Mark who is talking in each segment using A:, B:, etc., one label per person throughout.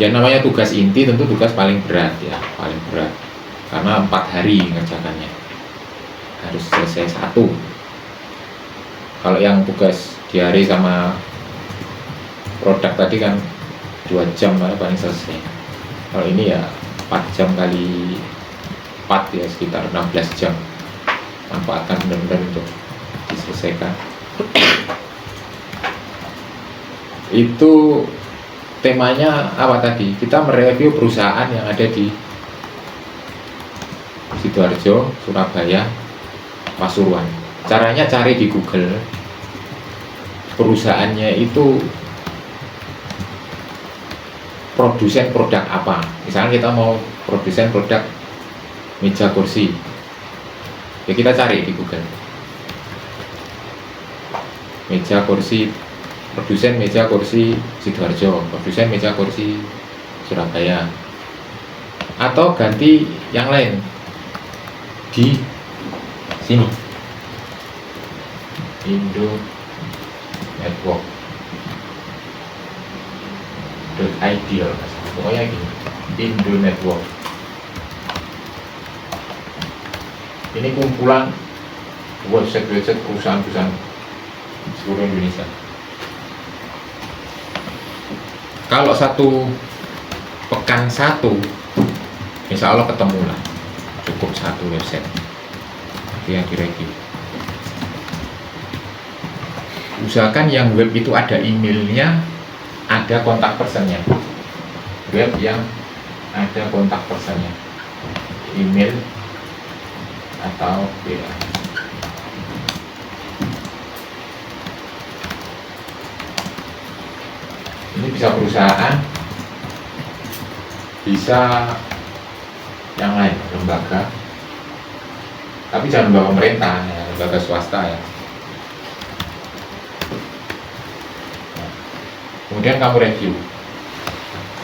A: Ya namanya tugas inti tentu tugas paling berat ya, paling berat. Karena 4 hari ngerjakannya. Harus selesai satu. Kalau yang tugas diare sama produk tadi kan 2 jam paling selesai. Kalau ini ya 4 jam kali 4 ya sekitar 16 jam. Manfaatkan benar-benar untuk diselesaikan. Itu temanya apa tadi? Kita mereview perusahaan yang ada di Sidoarjo, Surabaya, Pasuruan. Caranya cari di Google perusahaannya itu produsen produk apa. Misalnya kita mau produsen produk meja kursi, ya kita cari di Google meja kursi, produsen meja kursi Sidoarjo, produsen meja kursi Surabaya, atau ganti yang lain di sini Indo Network .id pokoknya gini, Indo Network. Ini kumpulan website perusahaan-perusahaan seluruh Indonesia. Kalau satu pekan satu, insya Allah ketemu lah, cukup satu website yang direview. Usahakan yang web itu ada emailnya, ada kontak personnya. Web yang ada kontak personnya, email atau ya. Ini bisa perusahaan, bisa yang lain, lembaga, tapi jangan lembaga pemerintah ya, lembaga swasta ya. Kemudian kamu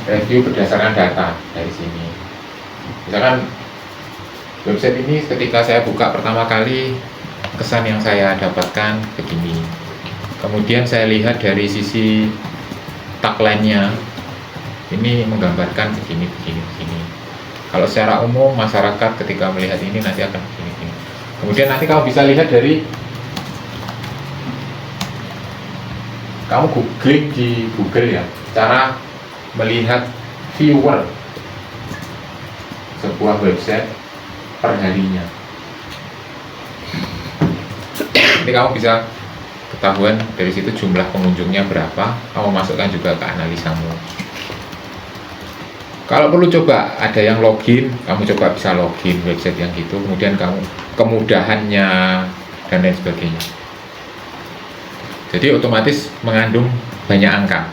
A: review berdasarkan data dari sini. Misalkan website ini ketika saya buka pertama kali, kesan yang saya dapatkan begini. Kemudian saya lihat dari sisi tagline-nya, ini menggambarkan begini. Kalau secara umum masyarakat ketika melihat ini nanti akan begini. Kemudian nanti kamu bisa lihat dari kamu googling di Google ya, cara melihat viewer sebuah website per harinya. Nanti kamu bisa ketahuan dari situ jumlah pengunjungnya berapa, kamu masukkan juga ke analisamu. Kalau perlu coba ada yang login, kamu coba bisa login website yang gitu, kemudian kamu kemudahannya dan lain sebagainya. Jadi otomatis mengandung banyak angka,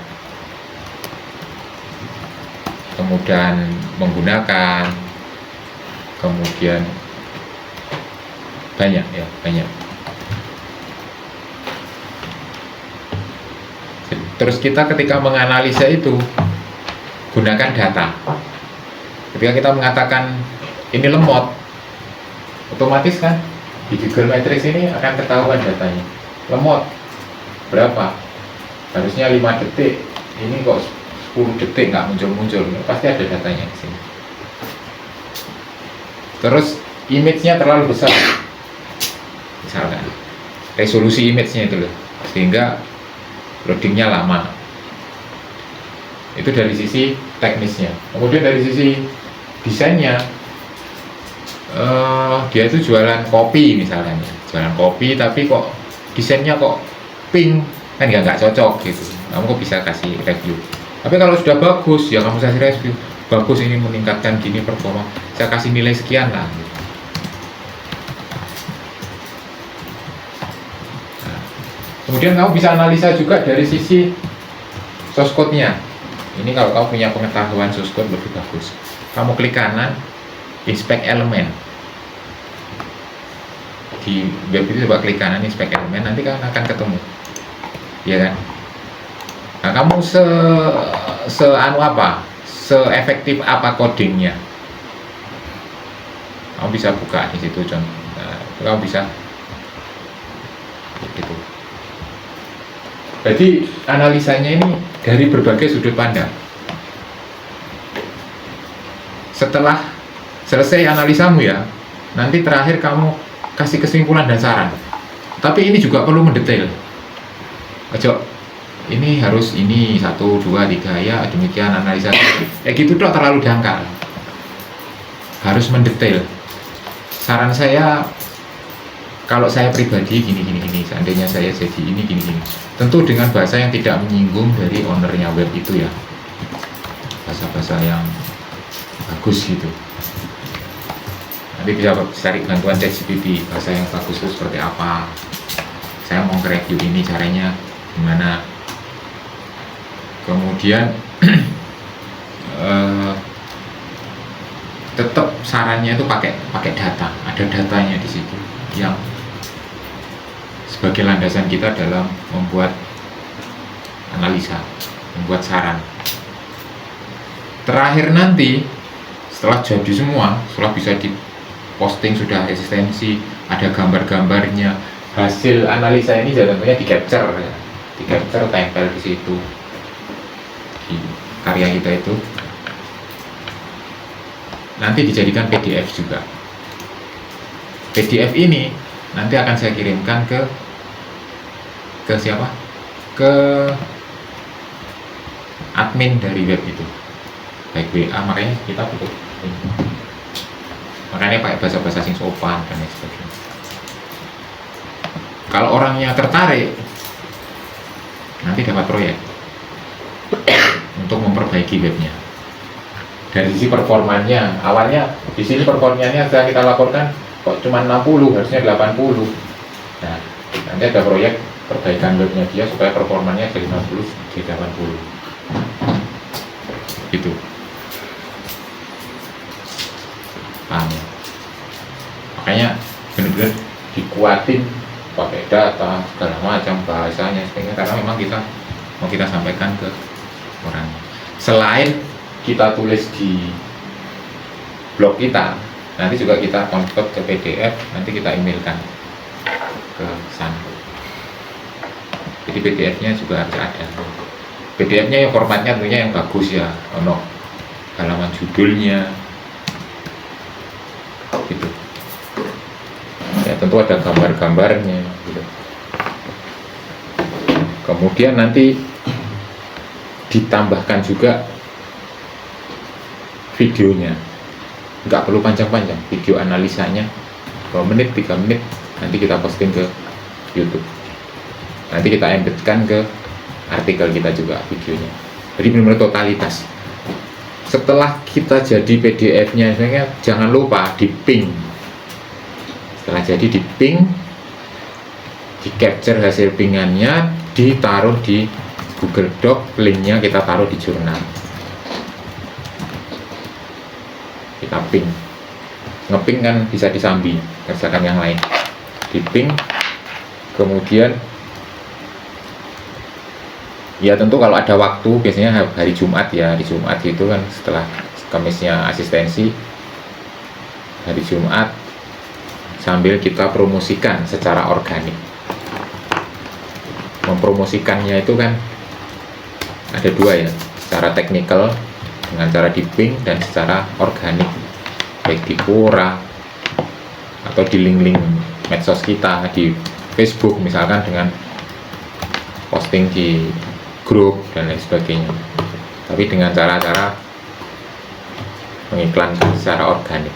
A: kemudian menggunakan, kemudian banyak. Terus kita ketika menganalisa itu gunakan data. Ketika kita mengatakan ini lemot, otomatis kan di Google Matrix ini akan ketahuan datanya. Lemot berapa? Harusnya 5 detik, ini kok 10 detik nggak muncul, pasti ada datanya di sini. Terus image-nya terlalu besar, misalkan resolusi image-nya itu loh, sehingga loading-nya lama. Itu dari sisi teknisnya. Kemudian dari sisi desainnya, dia itu jualan kopi misalnya, jualan kopi tapi kok desainnya kok pink, kan nggak cocok gitu. Kamu kok bisa kasih review. Tapi kalau sudah bagus, ya kamu kasih review. Bagus, ini meningkatkan gini performa, saya kasih nilai sekian lah. Nah, kemudian kamu bisa analisa juga dari sisi source code-nya. Ini kalau kamu punya pengetahuan source code lebih bagus. Kamu klik kanan, inspect element. Di web itu coba klik kanan, inspect element, nanti kan akan ketemu. Ya kan? Nah, kamu se-efektif apa codingnya? Kamu bisa buka di situ, contoh. Nah, kamu bisa gitu. Jadi analisanya ini dari berbagai sudut pandang. setelah selesai analisamu ya, nanti terakhir kamu kasih kesimpulan dan saran. Tapi ini juga perlu mendetail. Ojo, ini harus ini 1, 2, 3 ya, demikian analisa. Gitu dok, terlalu dangkal. Harus mendetail. Saran saya, kalau saya pribadi gini, seandainya saya jadi ini gini. Tentu dengan bahasa yang tidak menyinggung dari ownernya web itu ya. Bahasa-bahasa yang bagus gitu. Nanti bisa cari bantuan ChatGPT, bahasa yang bagus itu seperti apa. Saya mau nge-review ini caranya gimana. Kemudian tetap sarannya itu pakai data, ada datanya di situ yang sebagai landasan kita dalam membuat analisa, membuat saran. Terakhir nanti setelah jadi semua, setelah bisa diposting, sudah eksistensi, ada gambar-gambarnya, hasil analisa ini tentunya di capture ya. Di capture, tempel di situ di karya kita itu, nanti dijadikan PDF juga. PDF ini nanti akan saya kirimkan ke siapa? Ke admin dari web itu, baik WA, makanya kita butuh makanya pakai bahasa-bahasa sing sopan dan lain sebagainya. Kalau orangnya tertarik, nanti dapat proyek untuk memperbaiki webnya. Dari sisi performanya, awalnya di sini performanya setelah kita laporkan kok cuma 60, harusnya 80. Nah, nanti ada proyek perbaikan webnya dia supaya performanya dari 60 jadi 80. Gitu. Paham ya? Makanya benar-benar dikuatin pakai data segala macam bahasanya, sehingga karena memang kita mau kita sampaikan ke orang. Selain kita tulis di blog kita, nanti juga kita convert ke PDF, nanti kita emailkan ke sana. Jadi PDF-nya juga harus ada. PDF-nya ya formatnya tentunya yang bagus ya, ono halaman judulnya, gitu. Ya tentu ada gambar-gambarnya, gitu. Kemudian nanti ditambahkan juga videonya, nggak perlu panjang-panjang, video analisanya 2 menit, 3 menit, nanti kita posting ke YouTube. Nanti kita embedkan ke artikel kita juga videonya. Jadi benar-benar totalitas. Setelah kita jadi PDF-nya, sebenarnya jangan lupa di ping. Setelah jadi di ping, di capture hasil pingannya, ditaruh di Google Doc, linknya kita taruh di jurnal. Kita ping. Ngeping kan bisa disambi, kerjakan yang lain. Di ping, kemudian ya tentu kalau ada waktu, biasanya hari Jumat ya, di Jumat itu kan setelah Kamisnya asistensi, hari Jumat sambil kita promosikan secara organik. Mempromosikannya itu kan ada 2 ya, secara teknikal dengan cara di ping dan secara organik, baik di Quora atau di link-link medsos kita di Facebook misalkan, dengan posting di grup dan lain sebagainya, tapi dengan cara-cara mengiklankan secara organik.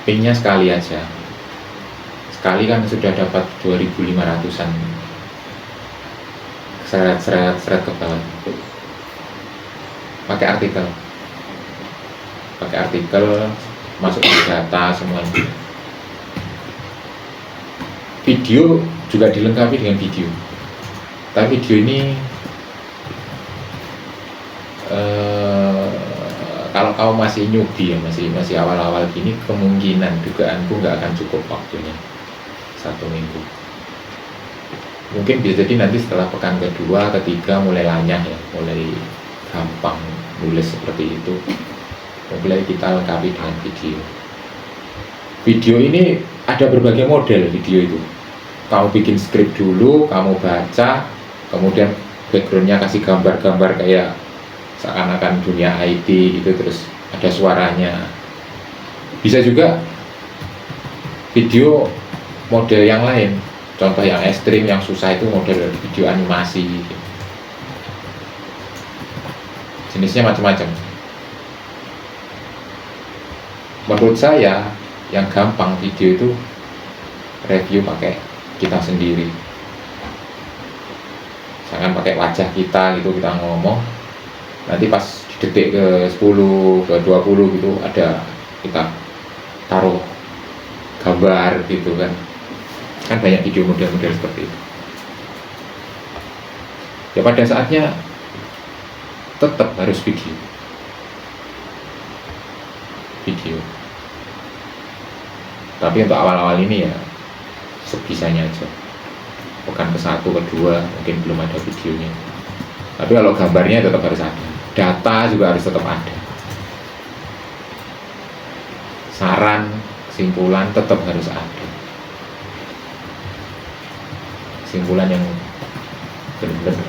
A: Pingnya sekali aja, sekali kan sudah dapat 2.500-an seret ke bawah. Pakai artikel masuk di data semuanya. Video juga dilengkapi dengan video, tapi video ini kalau kamu masih newbie ya, masih awal-awal gini, kemungkinan dugaanku nggak akan cukup waktunya 1 minggu. Mungkin bisa jadi nanti setelah pekan kedua, ketiga mulai lanyah ya, mulai gampang nulis seperti itu, mulai kita lengkapi dengan video. Video ini ada berbagai model video itu. Kamu bikin skrip dulu, kamu baca, kemudian backgroundnya kasih gambar-gambar kayak seakan-akan dunia IT itu, terus ada suaranya. Bisa juga video model yang lain, contoh yang ekstrim, yang susah itu model video animasi, jenisnya macam-macam. Menurut saya yang gampang video itu review pakai kita sendiri, jangan pakai wajah kita gitu, kita ngomong nanti pas di detik ke 10 ke 20 gitu ada kita taruh gambar gitu kan banyak video model-model seperti itu. Ya pada saatnya tetap harus video, tapi untuk awal-awal ini ya sebisanya aja, bukan ke 1 ke 2 mungkin belum ada videonya, tapi kalau gambarnya tetap harus ada, data juga harus tetap ada, saran kesimpulan tetap harus ada, kesimpulan yang benar-benar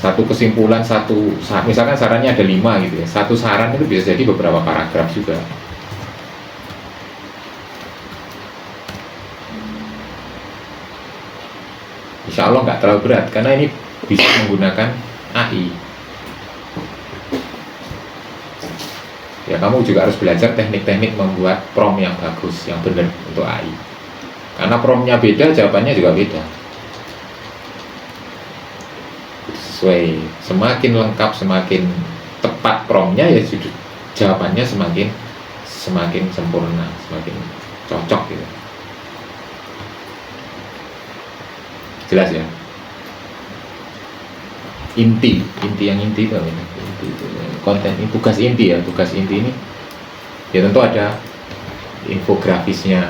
A: satu kesimpulan, misalkan sarannya ada 5 gitu ya, satu saran itu bisa jadi beberapa paragraf juga. Insya Allah nggak terlalu berat karena ini bisa menggunakan AI. Ya kamu juga harus belajar teknik-teknik membuat prompt yang bagus, yang benar untuk AI. Karena promptnya beda, jawabannya juga beda. Sesuai, semakin lengkap, semakin tepat promptnya ya jawabannya semakin sempurna, semakin cocok gitu. Jelas ya? Inti itu konten ini, tugas inti ya, tugas inti ini ya tentu ada infografisnya,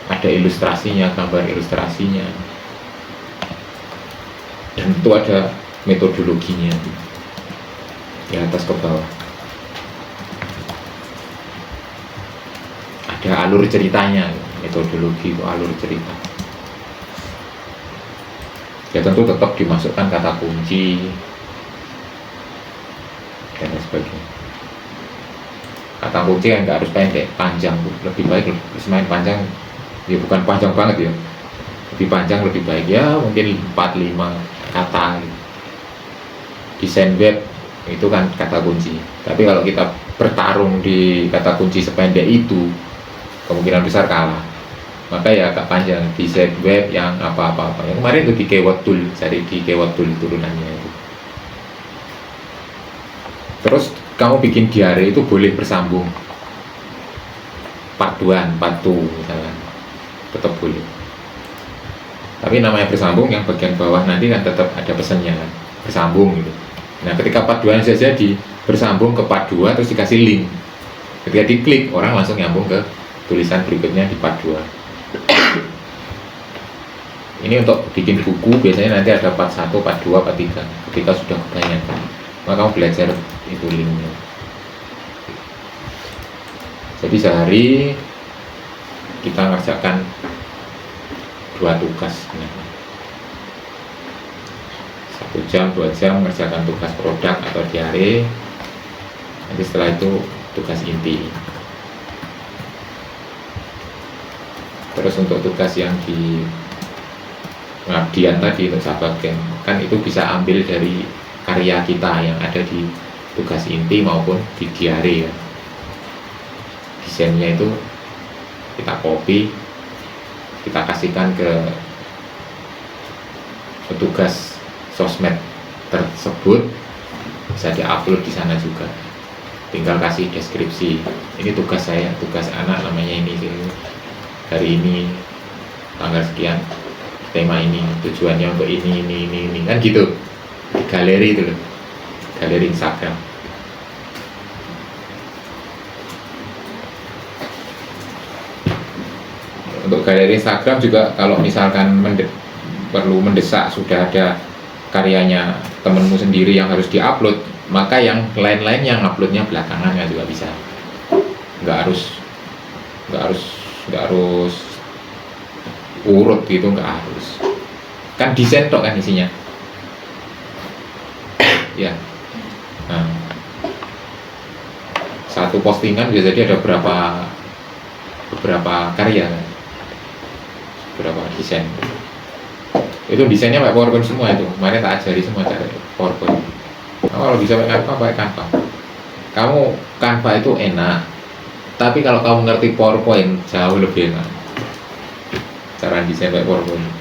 A: ada ilustrasinya, gambar ilustrasinya, dan tentu ada metodologinya di atas ke bawah, ada alur ceritanya. Metodologi itu alur cerita. Ya tentu tetap dimasukkan kata kunci dan sebagainya. Kata kunci yang nggak harus pendek, panjang, lebih baik semakin panjang, ya bukan panjang banget ya, lebih panjang lebih baik ya, mungkin 4-5 kata gitu. Desain web itu kan kata kunci, tapi kalau kita bertarung di kata kunci sependek itu kemungkinan besar kalah. Maka ya agak panjang, desain web yang apa-apa yang kemarin itu di keyword tool, cari di keyword tool turunannya itu. Terus kamu bikin diare itu boleh bersambung, part 1, part 2 misalnya, tetap boleh. Tapi namanya bersambung, yang bagian bawah nanti kan tetap ada pesannya kan, bersambung gitu. Nah ketika part 2 saja bersambung ke part 2 terus dikasih link, ketika diklik orang langsung nyambung ke tulisan berikutnya di part 2. Ini untuk bikin buku biasanya nanti ada part 1, part 2, part 3. Ketika sudah kebanyakan, maka kamu belajar itu linknya. Jadi sehari kita ngerjakan 2 tugas, 1 jam 2 jam mengerjakan tugas produk atau diare. Nanti setelah itu tugas inti. Terus untuk tugas yang di pengabdian tadi untuk sahabat kan itu bisa ambil dari karya kita yang ada di tugas inti maupun di diare ya. Desainnya itu kita copy, kita kasihkan ke petugas sosmed tersebut, bisa diupload di sana juga. Tinggal kasih deskripsi, ini tugas saya, tugas anak namanya ini, hari ini tanggal sekian, tema ini, tujuannya untuk ini kan gitu. Di galeri itu loh, galeri Instagram. Untuk galeri Instagram juga kalau misalkan perlu mendesak, sudah ada karyanya temenmu sendiri yang harus diupload, maka yang lain-lain yang uploadnya belakangan ya juga bisa. Nggak harus urut gitu, nggak harus. Kan desain tok kan isinya. Ya. Nah, satu postingan bisa jadi ada beberapa karya kan, beberapa desain. Itu desainnya pakai PowerPoint semua itu. Kemarin tak ajari semua cara PowerPoint. Kalau bisa pakai Canva, pakai Canva. Kamu Canva itu enak, tapi kalau kamu ngerti PowerPoint jauh lebih enak cara desain pakai PowerPoint.